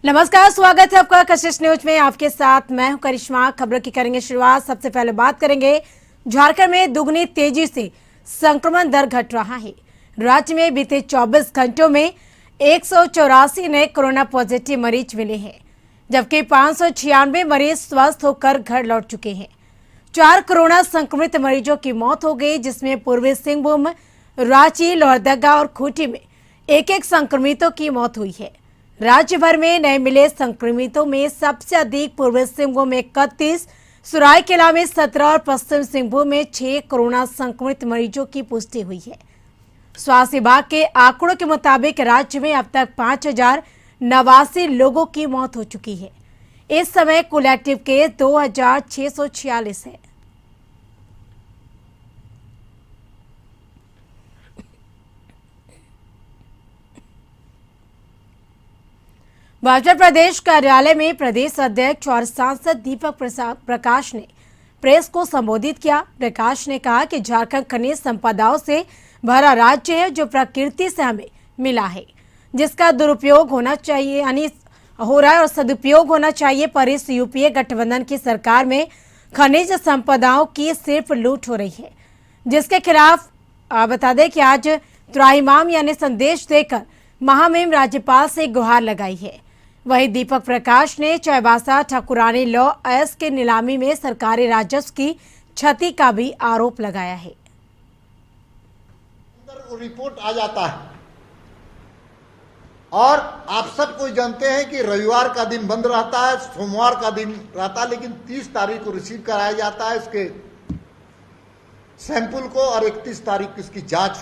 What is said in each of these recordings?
नमस्कार, स्वागत है आपका कशिश न्यूज में। आपके साथ मैं हूं करिश्मा। खबरों की करेंगे शुरुआत। सबसे पहले बात करेंगे झारखंड में दुगनी तेजी से संक्रमण दर घट रहा है। राज्य में बीते 24 घंटों में 184 नए कोरोना पॉजिटिव मरीज मिले हैं, जबकि 596 मरीज स्वस्थ होकर घर लौट चुके हैं। 4 कोरोना संक्रमित मरीजों की मौत हो गई, जिसमें पूर्वी सिंहभूम, रांची, लोहरदगा और खूंटी में एक एक संक्रमितों की मौत हुई है। राज्य भर में नए मिले संक्रमितों में सबसे अधिक पूर्वी सिंहभूम में 31, सरायकेला में 17 और पश्चिम सिंहभूम में 6 कोरोना संक्रमित मरीजों की पुष्टि हुई है। स्वास्थ्य विभाग के आंकड़ों के मुताबिक राज्य में अब तक 5089 लोगों की मौत हो चुकी है। इस समय कुल एक्टिव केस 2646 है। भाजपा प्रदेश कार्यालय में प्रदेश अध्यक्ष और सांसद दीपक प्रकाश ने प्रेस को संबोधित किया। प्रकाश ने कहा कि झारखंड खनिज संपदाओं से भरा राज्य है, जो प्रकृति से हमें मिला है, जिसका दुरुपयोग होना चाहिए हो रहा है और सदुपयोग होना चाहिए। पर इस यूपीए गठबंधन की सरकार में खनिज संपदाओं की सिर्फ लूट हो रही है, जिसके खिलाफ बता दें कि आज त्राहिमाम यानी संदेश देकर महामहिम राज्यपाल से गुहार लगाई है। वहीं दीपक प्रकाश ने चाईबासा ठाकुरानी लॉ एस के नीलामी में सरकारी राजस्व की क्षति का भी आरोप लगाया है। रिपोर्ट आ जाता है और आप सबको जानते हैं कि रविवार का दिन बंद रहता है, सोमवार का दिन रहता है, लेकिन 30 तारीख को रिसीव कराया जाता है इसके सैंपल को और 31 तारीख को इसकी जांच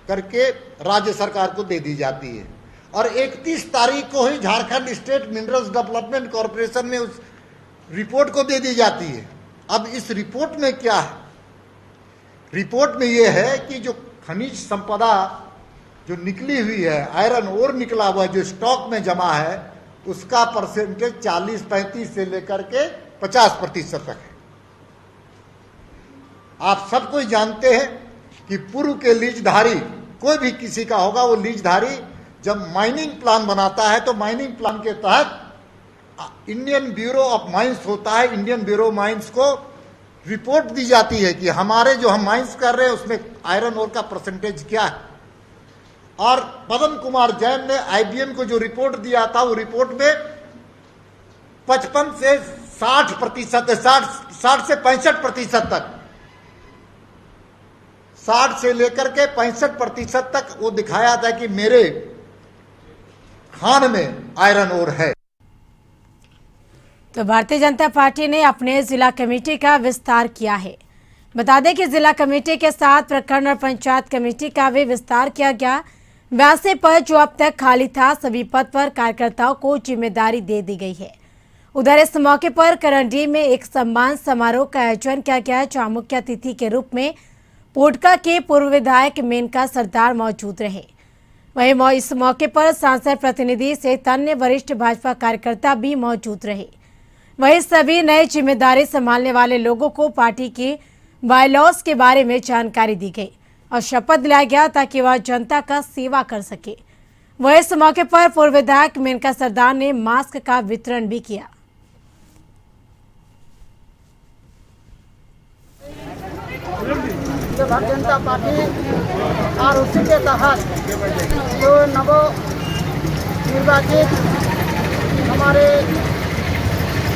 करके राज्य सरकार को दे दी जाती है और 31 तारीख को ही Jharkhand state minerals development corporation में उस रिपोर्ट को दे दी जाती है। अब इस रिपोर्ट में क्या है? रिपोर्ट में यह है कि जो खनिज संपदा जो निकली हुई है, आयरन ओर निकला हुआ जो स्टॉक में जमा है, उसका परसेंटेज 40-35 से लेकर के 50% तक है। आप सब कोई जानते हैं कि पूर्व के लीजधारी कोई भी किसी का होगा, वो लीजधारी जब माइनिंग प्लान बनाता है तो माइनिंग प्लान के तहत इंडियन ब्यूरो ऑफ माइंस होता है। इंडियन ब्यूरो माइंस को रिपोर्ट दी जाती है कि हमारे जो हम माइंस कर रहे हैं उसमें आयरन ओर का परसेंटेज क्या है। और पवन कुमार जैन ने आईबीएम को जो रिपोर्ट दिया था, वो रिपोर्ट में 55 से 60%, 60 से 65% तक, 60 से लेकर के 65% तक वो दिखाया था कि मेरे खान में आयरन ओर है। तो भारतीय जनता पार्टी ने अपने जिला कमेटी का विस्तार किया है। बता दें कि जिला कमेटी के साथ प्रखंड और पंचायत कमेटी का भी विस्तार किया गया। वैसे पद जो अब तक खाली था, सभी पद पर कार्यकर्ताओं को जिम्मेदारी दे दी गई है। उधर इस मौके पर करंडी में एक सम्मान समारोह का आयोजन किया गया, जहां मुख्य अतिथि के रूप में पोटका के पूर्व विधायक मेनका सरदार मौजूद रहे। वहीं इस मौके पर सांसद प्रतिनिधि सहित अन्य वरिष्ठ भाजपा कार्यकर्ता भी मौजूद रहे। वहीं सभी नए जिम्मेदारी संभालने वाले लोगों को पार्टी के बायलॉज के बारे में जानकारी दी गई और शपथ दिलाया गया ताकि वह जनता का सेवा कर सके। वहीं इस मौके पर पूर्व विधायक मेनका सरदार ने मास्क का वितरण भी किया। भारतीय जनता पार्टी और उसी के तहत जो नव निर्वाचित हमारे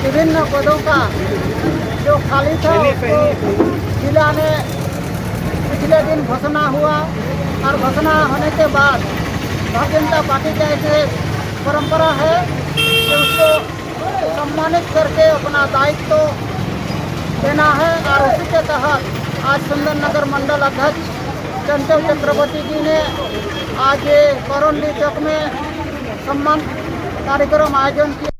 विभिन्न पदों का जो खाली था, जिला में पिछले दिन घोषणा हुआ और घोषणा होने के बाद भारतीय जनता पार्टी का ऐसे परंपरा है कि उसको सम्मानित करके अपना दायित्व देना है। और उसी के तहत आज सुंदर नगर मंडल अध्यक्ष चंचल चक्रवर्ती जी ने आज करौंदी चौक में सम्मान कार्यक्रम आयोजन किया।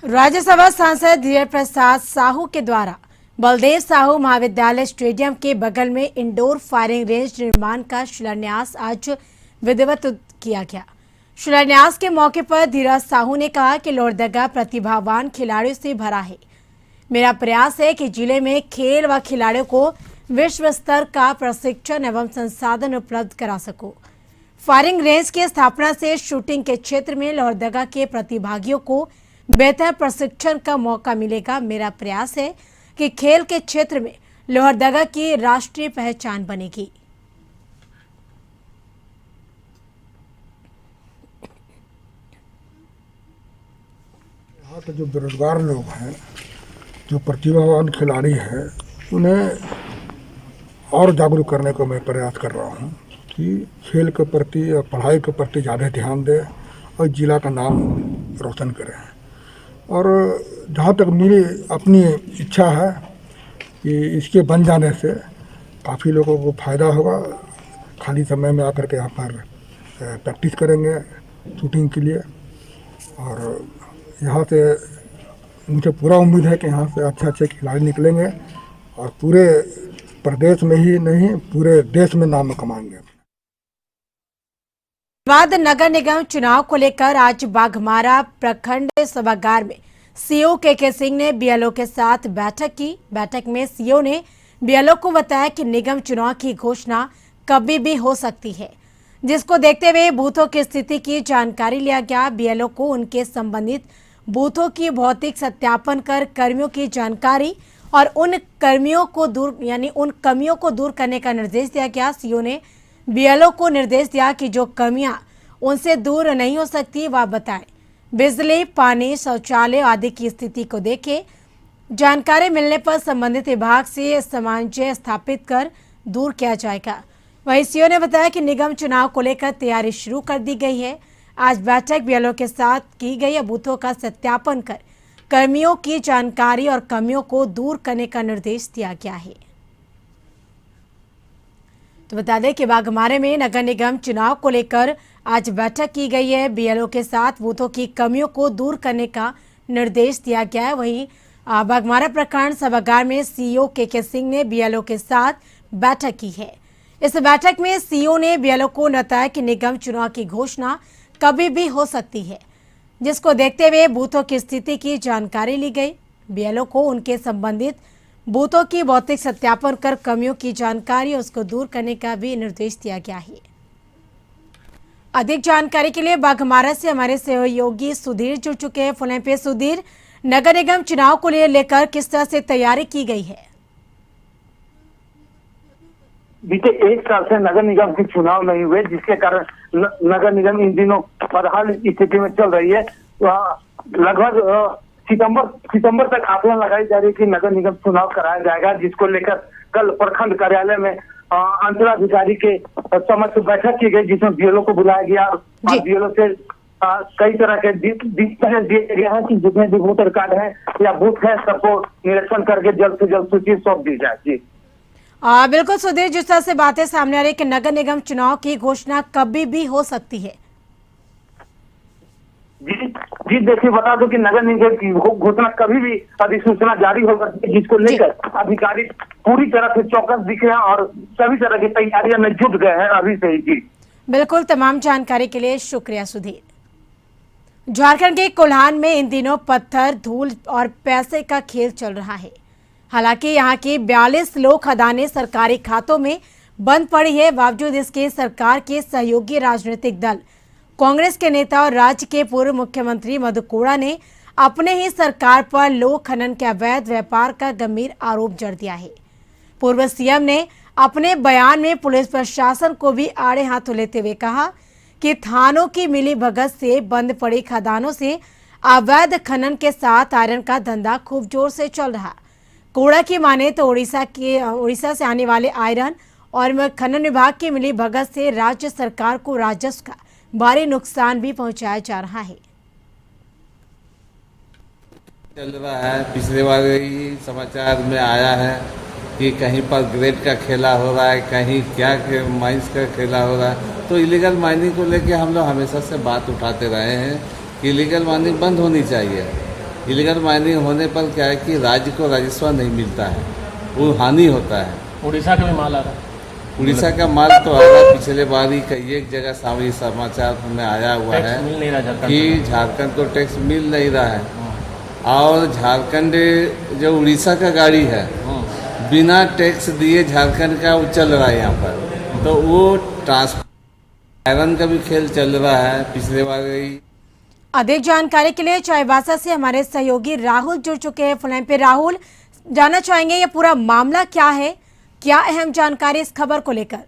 राज्यसभा सांसद धीरेन्द्र प्रसाद साहू के द्वारा बलदेव साहू महाविद्यालय स्टेडियम के बगल में इंडोर फायरिंग रेंज निर्माण का शिलान्यास आज विधिवत किया गया। शिलान्यास के मौके पर धीरज साहू ने कहा कि लोहरदगा प्रतिभावान खिलाड़ियों से भरा है। मेरा प्रयास है कि जिले में खेल व खिलाड़ियों को विश्व स्तर का प्रशिक्षण एवं संसाधन उपलब्ध करा सकूं। फायरिंग रेंज की स्थापना से शूटिंग के क्षेत्र में लोहरदगा के प्रतिभागियों को बेहतर प्रशिक्षण का मौका मिलेगा। मेरा प्रयास है कि खेल के क्षेत्र में लोहरदगा की राष्ट्रीय पहचान बनेगी। यहाँ के जो बेरोजगार लोग हैं, जो प्रतिभावान खिलाड़ी हैं, उन्हें और जागरूक करने को मैं प्रयास कर रहा हूँ कि खेल के प्रति और पढ़ाई के प्रति ज़्यादा ध्यान दें और जिला का नाम रोशन करें। और जहाँ तक मेरी अपनी इच्छा है कि इसके बन जाने से काफ़ी लोगों को फ़ायदा होगा। खाली समय में आकर के यहाँ पर प्रैक्टिस करेंगे शूटिंग के लिए। और यहाँ से मुझे पूरा उम्मीद है कि यहाँ से अच्छे खिलाड़ी निकलेंगे और पूरे प्रदेश में ही नहीं पूरे देश में नाम कमाएंगे। बाद नगर निगम चुनाव को लेकर आज बाघमारा प्रखंड सभागार में सीओ के सिंह ने बीएलओ के साथ बैठक की। बैठक में सीओ ने बीएलओ को बताया कि निगम चुनाव की घोषणा कभी भी हो सकती है, जिसको देखते हुए बूथों की स्थिति की जानकारी लिया गया। बीएलओ को उनके संबंधित बूथों की भौतिक सत्यापन कर कर्मियों की जानकारी और उन कमियों को दूर करने का निर्देश दिया गया। सीओ ने बीएलओ को निर्देश दिया कि जो कमियां उनसे दूर नहीं हो सकती वह बताएं। बिजली, पानी, शौचालय आदि की स्थिति को देखें। जानकारी मिलने पर संबंधित विभाग से सामंजस्य स्थापित कर दूर किया जाएगा। वहीं सीओ ने बताया कि निगम चुनाव को लेकर तैयारी शुरू कर दी गई है। आज बैठक बीएलओ के साथ की गई। बूथों का सत्यापन कर कर्मियों की जानकारी और कमियों को दूर करने का निर्देश दिया गया है। तो बता दें कि बाघमारे में नगर निगम चुनाव को लेकर आज बैठक की गई है। बीएलओ के साथ बूथों की कमियों को दूर करने का निर्देश दिया गया है। वहीं बाघमारा प्रखंड सभागार में सीओ के सिंह ने बीएलओ के साथ बैठक की है। इस बैठक में सीओ ने बीएलओ को बताया कि निगम चुनाव की घोषणा कभी भी हो सकती है, जिसको देखते हुए बूथों की स्थिति की जानकारी ली गई। बीएलओ को उनके संबंधित बूथों की भौतिक सत्यापन कर कमियों की जानकारी उसको दूर करने का भी निर्देश दिया गया है। अधिक जानकारी के लिए बाघमारा से हमारे सहयोगी सुधीर जुड़ चुके हैं फोन पे। सुधीर, नगर निगम चुनाव को लेकर किस तरह से तैयारी की गई है? बीते एक साल से नगर निगम के चुनाव नहीं हुए, जिसके कारण नगर निगम इन दिनों बदहाल स्थिति में चल रही है। लगभग सितंबर तक आकलन लगाई जा रही है कि नगर निगम चुनाव कराया जाएगा, जिसको लेकर कल प्रखंड कार्यालय में अंचलाधिकारी के समक्ष बैठक की गई, जिसमें बीएलओ को बुलाया गया और बीएलओ से कई तरह के निर्देश दिए गए हैं कि जितने भी वोटर कार्ड है या बूथ है सबको निरीक्षण करके जल्द से जल्द सूची सौंप दी जाए। जी बिल्कुल सुधीर, जिस तरह से बातें सामने आ रही है कि नगर निगम चुनाव की घोषणा कभी भी हो सकती है। जी देखिए, बता दो कि नगर निगम की घोषणा कभी भी अधिसूचना जारी हो सकती है, जिसको लेकर अधिकारी पूरी तरह से चौकस दिखे हैं और सभी तरह की तैयारियों में जुट गए हैं अभी से ही। जी बिल्कुल, तमाम जानकारी के लिए शुक्रिया सुधीर। झारखंड के कोल्हान में इन दिनों पत्थर, धूल और पैसे का खेल चल रहा है। हालांकि यहाँ की 42 लोक खदानें सरकारी खातों में बंद पड़ी है। बावजूद इसके सरकार के सहयोगी राजनीतिक दल कांग्रेस के नेता और राज्य के पूर्व मुख्यमंत्री मधु कोड़ा ने अपने ही सरकार पर लोक खनन के अवैध व्यापार का गंभीर आरोप जड़ दिया है। पूर्व सीएम ने अपने बयान में पुलिस प्रशासन को भी आड़े हाथों लेते हुए कहा कि थानों की मिलीभगत से बंद पड़ी खदानों से अवैध खनन के साथ आयरन का धंधा खूब जोर से चल रहा। कोड़ा की माने तो उड़ीसा से आने वाले आयरन और खनन विभाग की मिलीभगत से राज्य सरकार को राजस्व का भारी नुकसान भी पहुंचाया जा रहा है। चल रहा है, पिछले बार ही समाचार में आया है कि कहीं पर ग्रेड का खेला हो रहा है, कहीं क्या माइंस का खेला हो रहा है। तो इलीगल माइनिंग को लेके हम लोग हमेशा से बात उठाते रहे हैं कि इलीगल माइनिंग बंद होनी चाहिए। इलीगल माइनिंग होने पर क्या है कि राज्य को राजस्व नहीं मिलता है, वो हानि होता है। उड़ीसा का भी माल आ रहा है, उड़ीसा का माल तो आ रहा है। पिछले बार ही कई एक जगह समाचार में आया हुआ है मिल नहीं रहा कि झारखंड को टैक्स मिल नहीं रहा है और झारखंड जो उड़ीसा का गाड़ी है बिना टैक्स दिए झारखंड का वो चल रहा है यहाँ पर, तो वो ट्रांसपोर्ट आयरन का भी खेल चल रहा है। पिछले बार ही अधिक जानकारी के लिए चाईबासा से हमारे सहयोगी राहुल जुड़ चुके हैं फोन लाइन पे। राहुल, जानना चाहेंगे ये पूरा मामला क्या है, क्या अहम जानकारी इस खबर को लेकर?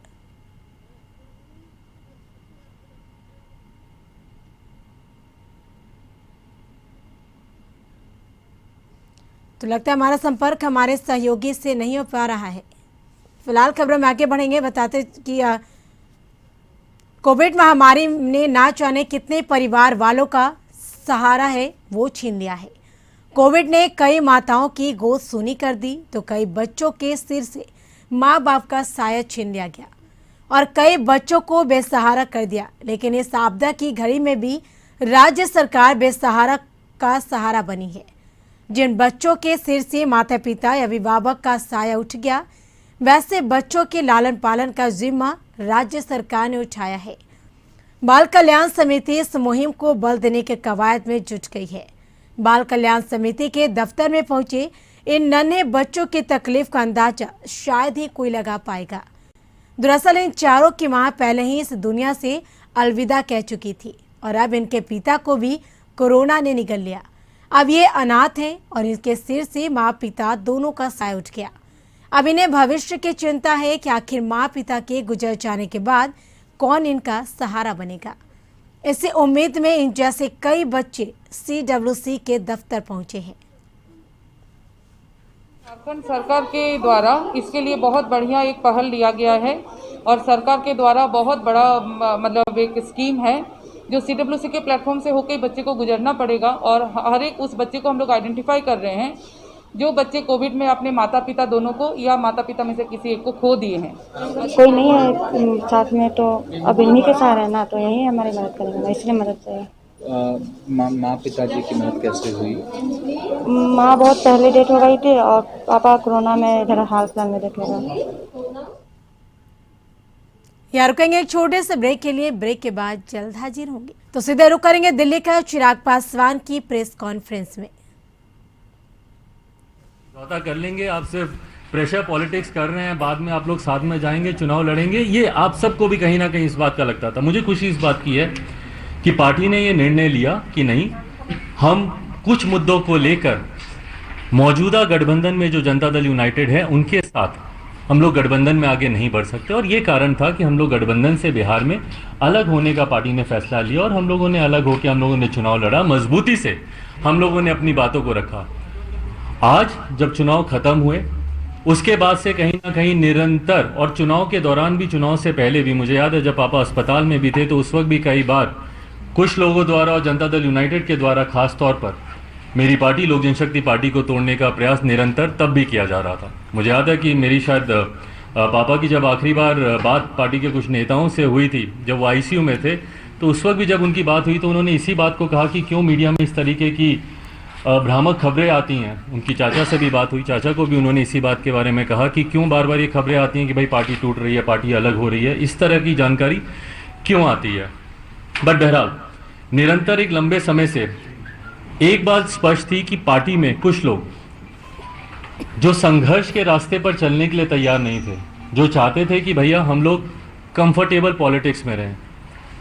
तो लगता है हमारा संपर्क हमारे सहयोगी से नहीं हो पा रहा है। फिलहाल खबरों में आगे बढ़ेंगे, बताते कि कोविड महामारी ने ना जाने कितने परिवार वालों का सहारा है वो छीन लिया है। कोविड ने कई माताओं की गोद सूनी कर दी तो कई बच्चों के सिर से माँ बाप का साया छीन लिया गया और कई बच्चों को बेसहारा कर दिया। लेकिन इस आपदा की घड़ी में भी राज्य सरकार बेसहारा का सहारा बनी है। जिन बच्चों के सिर से माता पिता या अभिभावक का साया उठ गया, वैसे बच्चों के लालन पालन का जिम्मा राज्य सरकार ने उठाया है। बाल कल्याण समिति इस मुहिम को बल देने के कवायद में जुट गई है। बाल कल्याण समिति के दफ्तर में पहुंचे इन नन्हे बच्चों की तकलीफ का अंदाजा शायद ही कोई लगा पाएगा। दरअसल इन चारों की मां पहले ही इस दुनिया से अलविदा कह चुकी थी और अब इनके पिता को भी कोरोना ने निगल लिया। अब ये अनाथ हैं और इनके सिर से माँ पिता दोनों का साया उठ गया। अब इन्हें भविष्य की चिंता है कि आखिर माँ पिता के गुजर जाने के बाद कौन इनका सहारा बनेगा। इसी उम्मीद में इन जैसे कई बच्चे CWC के दफ्तर पहुंचे हैं। झारखंड सरकार के द्वारा इसके लिए बहुत बढ़िया एक पहल लिया गया है और सरकार के द्वारा बहुत बड़ा मतलब एक स्कीम है जो CWC के प्लेटफॉर्म से होकर बच्चे को गुजरना पड़ेगा और हर एक उस बच्चे को हम लोग आइडेंटिफाई कर रहे हैं जो बच्चे कोविड में अपने माता पिता दोनों को या माता पिता में से किसी एक को खो दिए हैं। कोई नहीं है साथ में तो अब इन्हीं के सहारा है ना, तो यही हमारी मदद करेंगे, इसलिए मदद चाहिए। माँ पिताजी की मदद कैसे हुई? माँ बहुत पहले डेट हो गई थी और पापा कोरोना में इधर हाल फिलहाल में डेट हो गया। यहाँ रुकेंगे एक छोटे से ब्रेक के लिए, ब्रेक के बाद जल्द हाजिर होंगे। तो सीधे रुक करेंगे दिल्ली का चिराग पासवान की प्रेस कॉन्फ्रेंस में। समझौता कर लेंगे, आप सिर्फ प्रेशर पॉलिटिक्स कर रहे हैं, बाद में आप लोग साथ में जाएंगे चुनाव लड़ेंगे, ये आप सबको भी कहीं ना कहीं इस बात का लगता था। मुझे खुशी इस बात की है कि पार्टी ने ये निर्णय लिया कि नहीं, हम कुछ मुद्दों को लेकर मौजूदा गठबंधन में जो जनता दल यूनाइटेड है उनके साथ हम लोग गठबंधन में आगे नहीं बढ़ सकते और ये कारण था कि हम लोग गठबंधन से बिहार में अलग होने का पार्टी ने फैसला लिया और हम लोगों ने अलग होकर हम लोगों ने चुनाव लड़ा, मजबूती से हम लोगों ने अपनी बातों को रखा। आज जब चुनाव खत्म हुए उसके बाद से कहीं ना कहीं निरंतर और चुनाव के दौरान भी, चुनाव से पहले भी, मुझे याद है जब पापा अस्पताल में भी थे तो उस वक्त भी कई बार कुछ लोगों द्वारा और जनता दल यूनाइटेड के द्वारा खास तौर पर मेरी पार्टी लोक जनशक्ति पार्टी को तोड़ने का प्रयास निरंतर तब भी किया जा रहा था। मुझे याद है कि मेरी शायद पापा की जब आखिरी बार बात पार्टी के कुछ नेताओं से हुई थी जब वो ICU में थे, तो उस वक्त भी जब उनकी बात हुई तो उन्होंने इसी बात को कहा कि क्यों मीडिया में इस तरीके की भ्रामक खबरें आती हैं। उनकी चाचा से भी बात हुई, चाचा को भी उन्होंने इसी बात के बारे में कहा कि क्यों बार बार ये खबरें आती हैं कि भाई पार्टी टूट रही है, पार्टी अलग हो रही है, इस तरह की जानकारी क्यों आती है। बट बहरहाल निरंतर एक लंबे समय से एक बात स्पष्ट थी कि पार्टी में कुछ लोग जो संघर्ष के रास्ते पर चलने के लिए तैयार नहीं थे, जो चाहते थे कि भैया हम लोग कंफर्टेबल पॉलिटिक्स में रहें,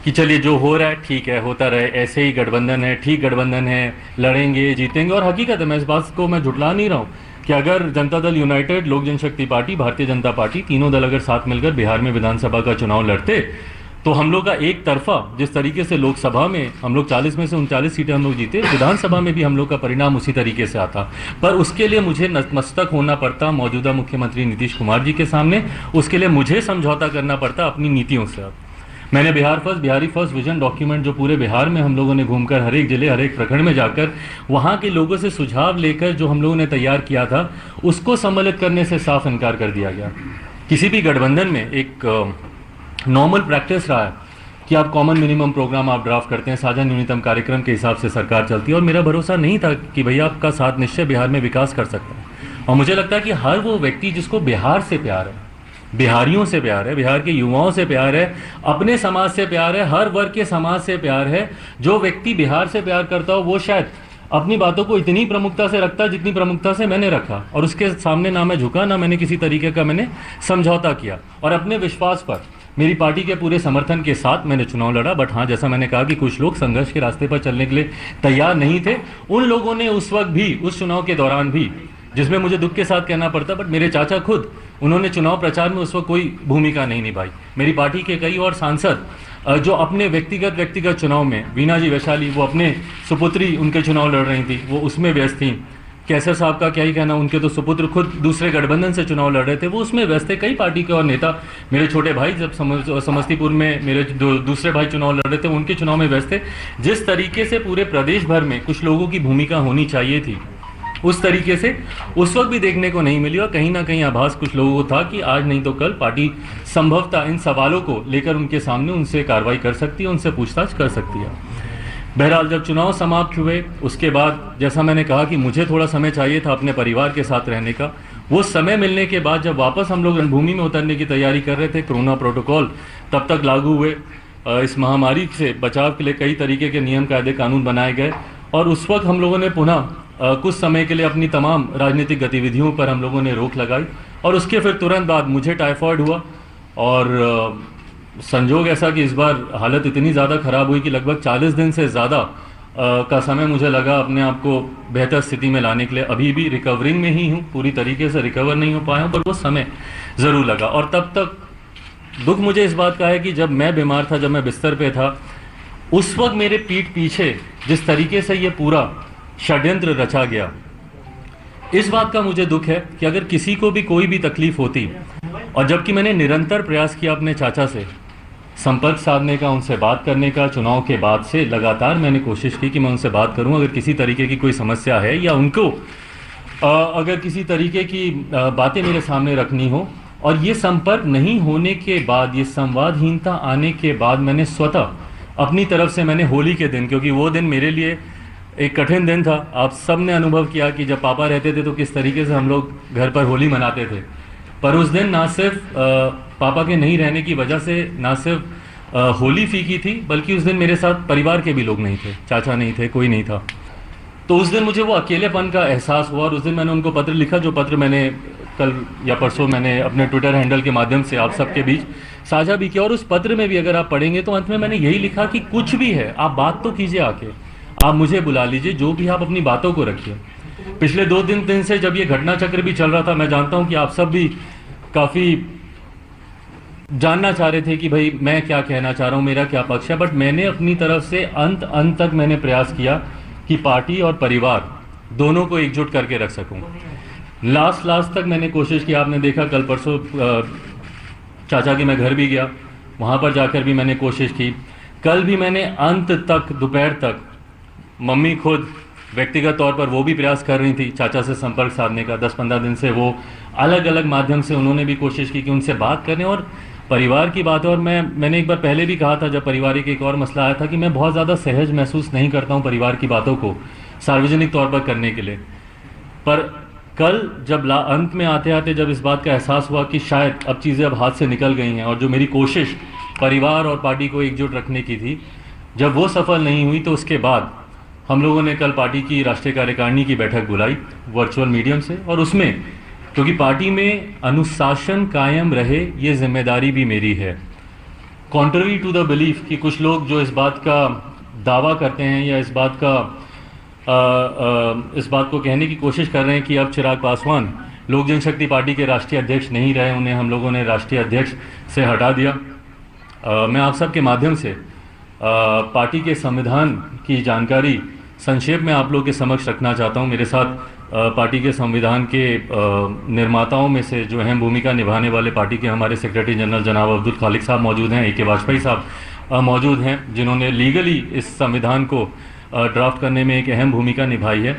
कि चलिए जो हो रहा है ठीक है, होता रहे, ऐसे ही गठबंधन है, ठीक गठबंधन है, लड़ेंगे जीतेंगे। और हकीकत है, मैं इस बात को मैं झुठला नहीं रहा हूँ कि अगर जनता दल यूनाइटेड, लोक जनशक्ति पार्टी, भारतीय जनता पार्टी, तीनों दल अगर साथ मिलकर बिहार में विधानसभा का चुनाव लड़ते तो हम लोग का एक तरफा जिस तरीके से लोकसभा में हम लोग 40 में से 39 सीटें हम लोग जीते, विधानसभा में भी हम लोग का परिणाम उसी तरीके से आता। पर उसके लिए मुझे नतमस्तक होना पड़ता मौजूदा मुख्यमंत्री नीतीश कुमार जी के सामने, उसके लिए मुझे समझौता करना पड़ता अपनी नीतियों से। मैंने बिहारी फर्स्ट विजन डॉक्यूमेंट जो पूरे बिहार में हम लोगों ने घूमकर हर एक जिले, हर एक प्रखंड में जाकर वहाँ के लोगों से सुझाव लेकर जो हम लोगों ने तैयार किया था उसको सम्मिलित करने से साफ इनकार कर दिया गया। किसी भी गठबंधन में एक नॉर्मल प्रैक्टिस रहा है कि आप कॉमन मिनिमम प्रोग्राम आप ड्राफ्ट करते हैं, साझा न्यूनतम कार्यक्रम के हिसाब से सरकार चलती है। और मेरा भरोसा नहीं था कि भैया आपका साथ निश्चय बिहार में विकास कर सकता है। और मुझे लगता है कि हर वो व्यक्ति जिसको बिहार से प्यार है, बिहारियों से प्यार है, बिहार के युवाओं से प्यार है, अपने समाज से प्यार है, हर वर्ग के समाज से प्यार है, जो व्यक्ति बिहार से प्यार करता हो वो शायद अपनी बातों को इतनी प्रमुखता से रखता है जितनी प्रमुखता से मैंने रखा। और उसके सामने ना मैं झुका, ना मैंने किसी तरीके का मैंने समझौता किया। और अपने विश्वास पर मेरी पार्टी के पूरे समर्थन के साथ मैंने चुनाव लड़ा। बट हाँ, जैसा मैंने कहा कि कुछ लोग संघर्ष के रास्ते पर चलने के लिए तैयार नहीं थे। उन लोगों ने उस वक्त भी, उस चुनाव के दौरान भी, जिसमें मुझे दुख के साथ कहना पड़ता, बट मेरे चाचा खुद, उन्होंने चुनाव प्रचार में उस वक्त कोई भूमिका नहीं निभाई। मेरी पार्टी के कई और सांसद जो अपने व्यक्तिगत चुनाव में, वीणा जी वैशाली, वो अपने सुपुत्री उनके चुनाव लड़ रही थी, वो उसमें व्यस्त थी। कैसर साहब का क्या ही कहना, उनके तो सुपुत्र खुद दूसरे गठबंधन से चुनाव लड़ रहे थे, वो उसमें व्यस्त थे। कई पार्टी के और नेता, मेरे छोटे भाई जब समस्तीपुर में मेरे दूसरे भाई चुनाव लड़ रहे थे, उनके चुनाव में व्यस्त थे। जिस तरीके से पूरे प्रदेश भर में कुछ लोगों की भूमिका होनी चाहिए थी, उस तरीके से उस वक्त भी देखने को नहीं मिली। और कहीं ना कहीं आभास कुछ लोगों को था कि आज नहीं तो कल पार्टी संभवतः इन सवालों को लेकर उनके सामने उनसे कार्रवाई कर सकती है, उनसे पूछताछ कर सकती है। बहरहाल जब चुनाव समाप्त हुए उसके बाद, जैसा मैंने कहा कि मुझे थोड़ा समय चाहिए था अपने परिवार के साथ रहने का, वो समय मिलने के बाद जब वापस हम लोग रणभूमि में उतरने की तैयारी कर रहे थे, कोरोना प्रोटोकॉल तब तक लागू हुए, इस महामारी से बचाव के लिए कई तरीके के नियम कायदे कानून बनाए गए। और उस वक्त हम लोगों ने पुनः कुछ समय के लिए अपनी तमाम राजनीतिक गतिविधियों पर हम लोगों ने रोक लगाई। और उसके फिर तुरंत बाद मुझे टाइफाइड हुआ और संजोग ऐसा कि इस बार हालत इतनी ज़्यादा ख़राब हुई कि लगभग 40 दिन से ज़्यादा का समय मुझे लगा अपने आप को बेहतर स्थिति में लाने के लिए। अभी भी रिकवरिंग में ही हूँ, पूरी तरीके से रिकवर नहीं हो पाया हूँ, पर वो समय ज़रूर लगा। और तब तक दुख मुझे इस बात का है कि जब मैं बीमार था, जब मैं बिस्तर पे था, उस वक्त मेरे पीठ पीछे जिस तरीके से ये पूरा षड्यंत्र रचा गया, इस बात का मुझे दुख है कि अगर किसी को भी कोई भी तकलीफ होती, और जबकि मैंने निरंतर प्रयास किया अपने चाचा से संपर्क साधने का, उनसे बात करने का, चुनाव के बाद से लगातार मैंने कोशिश की कि मैं उनसे बात करूं अगर किसी तरीके की कोई समस्या है या उनको अगर किसी तरीके की बातें मेरे सामने रखनी हो। और ये संपर्क नहीं होने के बाद, ये संवादहीनता आने के बाद, मैंने स्वतः अपनी तरफ से मैंने होली के दिन, क्योंकि वो दिन मेरे लिए एक कठिन दिन था, आप सब ने अनुभव किया कि जब पापा रहते थे तो किस तरीके से हम लोग घर पर होली मनाते थे। पर उस दिन ना सिर्फ पापा के नहीं रहने की वजह से ना सिर्फ होली फीकी थी, बल्कि उस दिन मेरे साथ परिवार के भी लोग नहीं थे, चाचा नहीं थे, कोई नहीं था। तो उस दिन मुझे वो अकेलेपन का एहसास हुआ और उस दिन मैंने उनको पत्र लिखा, जो पत्र मैंने कल या परसों मैंने अपने ट्विटर हैंडल के माध्यम से आप सबके बीच साझा भी किया। और उस पत्र में भी अगर आप पढ़ेंगे तो अंत में मैंने यही लिखा कि कुछ भी है आप बात तो कीजिए, आके आप मुझे बुला लीजिए, जो भी आप अपनी बातों को रखिए। पिछले 2 दिन से जब ये घटना चक्र भी चल रहा था, मैं जानता हूं कि आप सब भी काफ़ी जानना चाह रहे थे कि भाई मैं क्या कहना चाह रहा हूं, मेरा क्या पक्ष है। बट मैंने अपनी तरफ से अंत तक मैंने प्रयास किया कि पार्टी और परिवार दोनों को एकजुट करके रख सकूं। लास्ट तक मैंने कोशिश की। आपने देखा कल परसों चाचा के मैं घर भी गया, वहाँ पर जाकर भी मैंने कोशिश की। कल भी मैंने अंत तक, दोपहर तक, मम्मी खुद व्यक्तिगत तौर पर वो भी प्रयास कर रही थी चाचा से संपर्क साधने का। 10-15 दिन से वो अलग अलग माध्यम से उन्होंने भी कोशिश की कि उनसे बात करें और परिवार की बात है। और मैंने एक बार पहले भी कहा था, जब पारिवारिक एक और मसला आया था, कि मैं बहुत ज़्यादा सहज महसूस नहीं करता हूँ परिवार की बातों को सार्वजनिक तौर पर करने के लिए। पर कल जब अंत में आते आते जब इस बात का एहसास हुआ कि शायद अब चीज़ें अब हाथ से निकल गई हैं, और जो मेरी कोशिश परिवार और पार्टी को एकजुट रखने की थी, जब वो सफल नहीं हुई, तो उसके बाद हम लोगों ने कल पार्टी की राष्ट्रीय कार्यकारिणी की बैठक बुलाई वर्चुअल मीडियम से। और उसमें क्योंकि पार्टी में अनुशासन कायम रहे, ये जिम्मेदारी भी मेरी है। कॉन्ट्ररी टू द बिलीफ कि कुछ लोग जो इस बात का दावा करते हैं या इस बात को कहने की कोशिश कर रहे हैं कि अब चिराग पासवान लोक जनशक्ति पार्टी के राष्ट्रीय अध्यक्ष नहीं रहे, उन्हें हम लोगों ने राष्ट्रीय अध्यक्ष से हटा दिया। मैं आप सब के माध्यम से पार्टी के संविधान की जानकारी संक्षेप में आप लोग के समक्ष रखना चाहता हूं। मेरे साथ पार्टी के संविधान के निर्माताओं में से जो अहम भूमिका निभाने वाले पार्टी के हमारे सेक्रेटरी जनरल जनाब अब्दुल खालिक साहब मौजूद हैं, AK वाजपेयी साहब मौजूद हैं, जिन्होंने लीगली इस संविधान को ड्राफ्ट करने में एक अहम भूमिका निभाई है।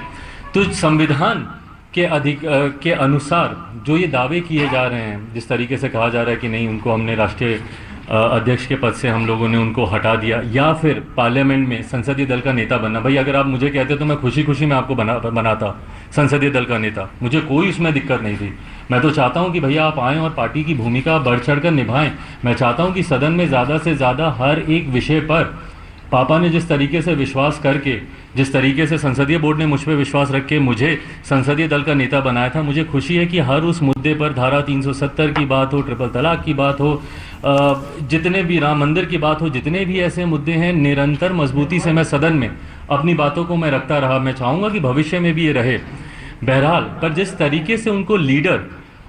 तो संविधान के अनुसार जो ये दावे किए जा रहे हैं, जिस तरीके से कहा जा रहा है कि नहीं, उनको हमने राष्ट्रीय अध्यक्ष के पद से हम लोगों ने उनको हटा दिया, या फिर पार्लियामेंट में संसदीय दल का नेता बनना। भाई अगर आप मुझे कहते तो मैं खुशी खुशी में आपको बनाता संसदीय दल का नेता, मुझे कोई इसमें दिक्कत नहीं थी। मैं तो चाहता हूं कि भैया आप आएँ और पार्टी की भूमिका बढ़ चढ़ कर निभाएं। मैं चाहता हूं कि सदन में ज़्यादा से ज़्यादा हर एक विषय पर पापा ने जिस तरीके से विश्वास करके, जिस तरीके से संसदीय बोर्ड ने मुझ पर विश्वास रख के मुझे संसदीय दल का नेता बनाया था, मुझे खुशी है कि हर उस मुद्दे पर धारा 370 की बात हो, ट्रिपल तलाक की बात हो, जितने भी राम मंदिर की बात हो, जितने भी ऐसे मुद्दे हैं, निरंतर मजबूती से मैं सदन में अपनी बातों को मैं रखता रहा। मैं चाहूँगा कि भविष्य में भी ये रहे। बहरहाल, पर जिस तरीके से उनको लीडर,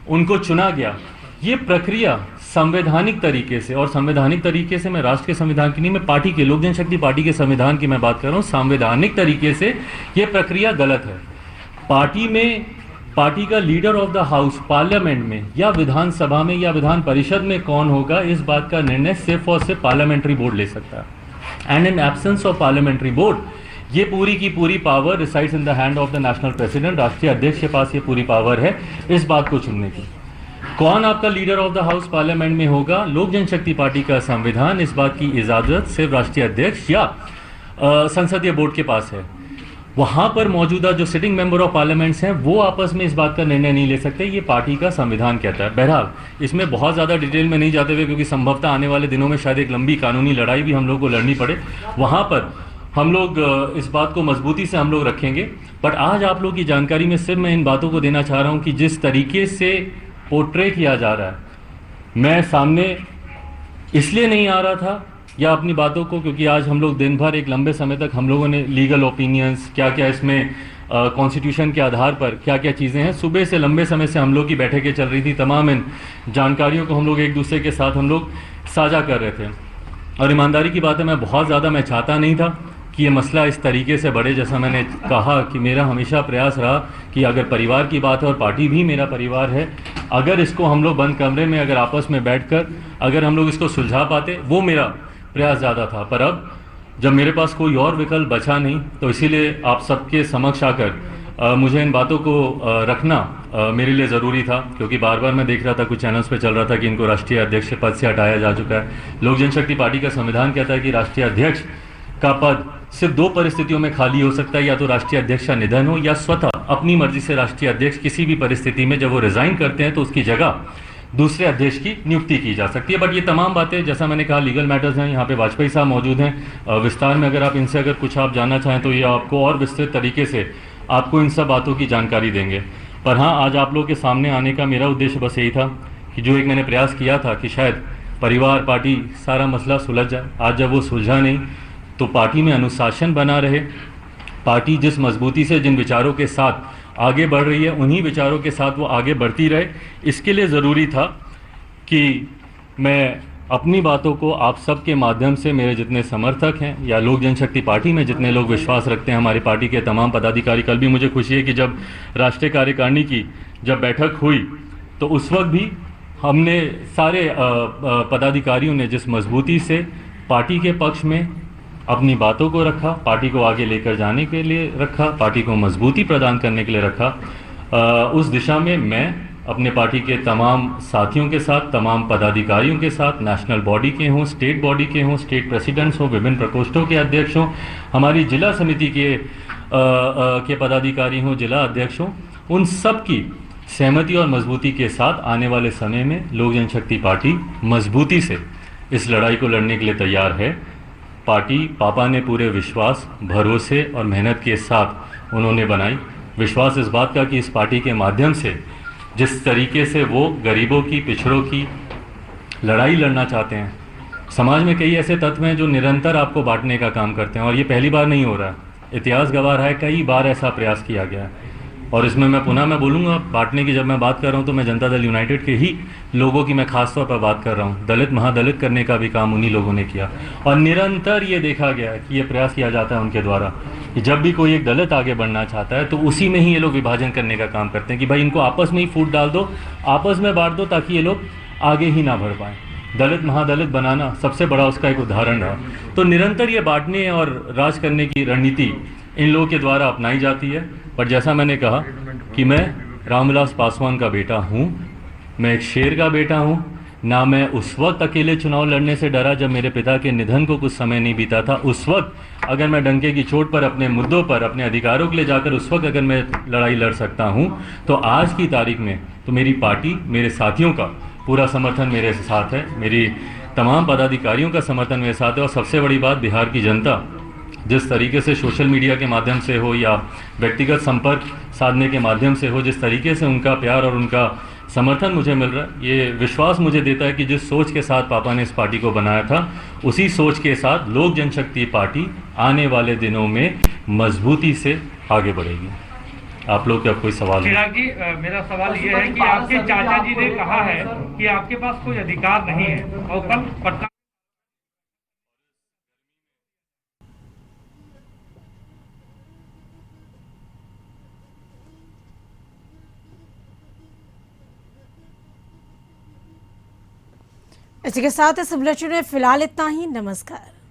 उनको चुना गया, ये प्रक्रिया संवैधानिक तरीके से, और संवैधानिक तरीके से मैं राष्ट्र के संविधान की नहीं, मैं पार्टी के, लोक जनशक्ति पार्टी के संविधान की मैं बात कर रहा हूँ, संवैधानिक तरीके से ये प्रक्रिया गलत है। पार्टी में, पार्टी का leader of the house parliament में या विधानसभा में या विधान परिषद में कौन होगा, इस बात का निर्णय सिर्फ और सिर्फ पार्लियामेंट्री बोर्ड ले सकता है। And in absence of parliamentary board, ये पूरी की पूरी power resides in the hand of the national president. राष्ट्रीय अध्यक्ष के पास ये पूरी पावर है इस बात को चुनने की। कौन आपका leader of the house parliament में होगा, लोक जनशक्ति पार्टी का संविधान इस बात की इजाजत सिर्फ राष्ट्रीय अध्यक्ष या संसदीय बोर्ड के पास है। वहां पर मौजूदा जो सिटिंग मेंबर ऑफ पार्लियामेंट्स हैं वो आपस में इस बात का निर्णय नहीं ले सकते, ये पार्टी का संविधान कहता है। बहरहाल, इसमें बहुत ज़्यादा डिटेल में नहीं जाते हुए, क्योंकि संभवतः आने वाले दिनों में शायद एक लंबी कानूनी लड़ाई भी हम लोग को लड़नी पड़े, वहाँ पर हम लोग इस बात को मजबूती से हम लोग रखेंगे। बट आज आप लोग की जानकारी में सिर्फ मैं इन बातों को देना चाह रहा हूँ कि जिस तरीके से पोर्ट्रे किया जा रहा है, मैं सामने इसलिए नहीं आ रहा था या अपनी बातों को, क्योंकि आज हम लोग दिन भर एक लंबे समय तक हम लोगों ने लीगल ओपिनियंस, क्या क्या इसमें कॉन्स्टिट्यूशन के आधार पर क्या क्या चीज़ें हैं, सुबह से लंबे समय से हम लोग की बैठकें चल रही थी, तमाम इन जानकारियों को हम लोग एक दूसरे के साथ हम लोग साझा कर रहे थे। और ईमानदारी की बात है, मैं बहुत ज़्यादा मैं चाहता नहीं था कि ये मसला इस तरीके से बढ़े। जैसा मैंने कहा कि मेरा हमेशा प्रयास रहा कि अगर परिवार की बात है, और पार्टी भी मेरा परिवार है, अगर इसको हम लोग बंद कमरे में अगर आपस में बैठकर अगर हम लोग इसको सुलझा पाते, वो मेरा प्रयास ज़्यादा था। पर अब जब मेरे पास कोई और विकल्प बचा नहीं, तो इसीलिए आप सबके समक्ष आकर मुझे इन बातों को रखना मेरे लिए ज़रूरी था, क्योंकि बार बार मैं देख रहा था, कुछ चैनल्स पे चल रहा था कि इनको राष्ट्रीय अध्यक्ष पद से हटाया जा चुका है। लोक जनशक्ति पार्टी का संविधान कहता है कि राष्ट्रीय अध्यक्ष का पद सिर्फ दो परिस्थितियों में खाली हो सकता है, या तो राष्ट्रीय अध्यक्ष का निधन हो, या स्वतः अपनी मर्जी से राष्ट्रीय अध्यक्ष किसी भी परिस्थिति में जब वो रिजाइन करते हैं तो उसकी जगह दूसरे अध्यक्ष की नियुक्ति की जा सकती है। बट ये तमाम बातें, जैसा मैंने कहा, लीगल मैटर्स हैं। यहाँ पे वाजपेयी साहब मौजूद हैं, विस्तार में अगर आप इनसे अगर कुछ आप जानना चाहें तो ये आपको और विस्तृत तरीके से आपको इन सब बातों की जानकारी देंगे। पर हाँ, आज आप लोगों के सामने आने का मेरा उद्देश्य बस यही था कि जो एक मैंने प्रयास किया था कि शायद परिवार, पार्टी, सारा मसला सुलझ जाए। आज जब वो सुलझा नहीं, तो पार्टी में अनुशासन बना रहे, पार्टी जिस मजबूती से जिन विचारों के साथ आगे बढ़ रही है उन्हीं विचारों के साथ वो आगे बढ़ती रहे। इसके लिए ज़रूरी था कि मैं अपनी बातों को आप सब के माध्यम से, मेरे जितने समर्थक हैं या लोक जनशक्ति पार्टी में जितने लोग विश्वास रखते हैं, हमारी पार्टी के तमाम पदाधिकारी, कल भी मुझे खुशी है कि जब राष्ट्रीय कार्यकारिणी की जब बैठक हुई तो उस वक्त भी हमने सारे पदाधिकारियों ने जिस मजबूती से पार्टी के पक्ष में अपनी बातों को रखा, पार्टी को आगे लेकर जाने के लिए रखा, पार्टी को मजबूती प्रदान करने के लिए रखा, उस दिशा में मैं अपने पार्टी के तमाम साथियों के साथ, तमाम पदाधिकारियों के साथ, नेशनल बॉडी के हों, स्टेट बॉडी के हों, स्टेट प्रेसिडेंट्स हों, विभिन्न प्रकोष्ठों के अध्यक्ष हों, हमारी जिला समिति के पदाधिकारी हों, जिला अध्यक्ष हों, उन सब की सहमति और मजबूती के साथ आने वाले समय में लोक जनशक्ति पार्टी मजबूती से इस लड़ाई को लड़ने के लिए तैयार है। पार्टी पापा ने पूरे विश्वास, भरोसे और मेहनत के साथ उन्होंने बनाई। विश्वास इस बात का कि इस पार्टी के माध्यम से जिस तरीके से वो गरीबों की, पिछड़ों की लड़ाई लड़ना चाहते हैं, समाज में कई ऐसे तत्व हैं जो निरंतर आपको बांटने का काम करते हैं, और ये पहली बार नहीं हो रहा है, इतिहास गवाह है, कई बार ऐसा प्रयास किया गया है। और इसमें मैं बोलूँगा, बांटने की जब मैं बात कर रहा हूँ तो मैं जनता दल यूनाइटेड के ही लोगों की मैं खास तौर पर बात कर रहा हूँ। दलित महादलित करने का भी काम उन्हीं लोगों ने किया, और निरंतर ये देखा गया है कि ये प्रयास किया जाता है उनके द्वारा कि जब भी कोई एक दलित आगे बढ़ना चाहता है तो उसी में ही ये लोग विभाजन करने का काम करते हैं कि भाई इनको आपस में ही फूट डाल दो, आपस में बांट दो, ताकि ये लोग आगे ही ना बढ़ पाएँ। दलित महादलित बनाना सबसे बड़ा उसका एक उदाहरण रहा। तो निरंतर ये बांटने और राज करने की रणनीति इन लोगों के द्वारा अपनाई जाती है। पर जैसा मैंने कहा कि मैं रामविलास पासवान का बेटा हूँ, मैं एक शेर का बेटा हूँ। ना मैं उस वक्त अकेले चुनाव लड़ने से डरा जब मेरे पिता के निधन को कुछ समय नहीं बीता था। उस वक्त अगर मैं डंके की चोट पर अपने मुद्दों पर, अपने अधिकारों के लिए जाकर उस वक्त अगर मैं लड़ाई लड़ सकता हूँ, तो आज की तारीख में तो मेरी पार्टी, मेरे साथियों का पूरा समर्थन मेरे साथ है। मेरी तमाम पदाधिकारियों का समर्थन मेरे साथ है और सबसे बड़ी बात बिहार की जनता जिस तरीके से सोशल मीडिया के माध्यम से हो या व्यक्तिगत संपर्क साधने के माध्यम से हो, जिस तरीके से उनका प्यार और उनका समर्थन मुझे मिल रहा है, ये विश्वास मुझे देता है कि जिस सोच के साथ पापा ने इस पार्टी को बनाया था उसी सोच के साथ लोक जनशक्ति पार्टी आने वाले दिनों में मजबूती से आगे बढ़ेगी। आप लोग का कोई सवाल है? चिराग जी, मेरा सवाल ये है कि आपके चाचा जी ने कहा है कि आपके पास कोई अधिकार नहीं है और कल पटना इसी के साथ इस बुलेटिन में फिलहाल इतना ही। नमस्कार।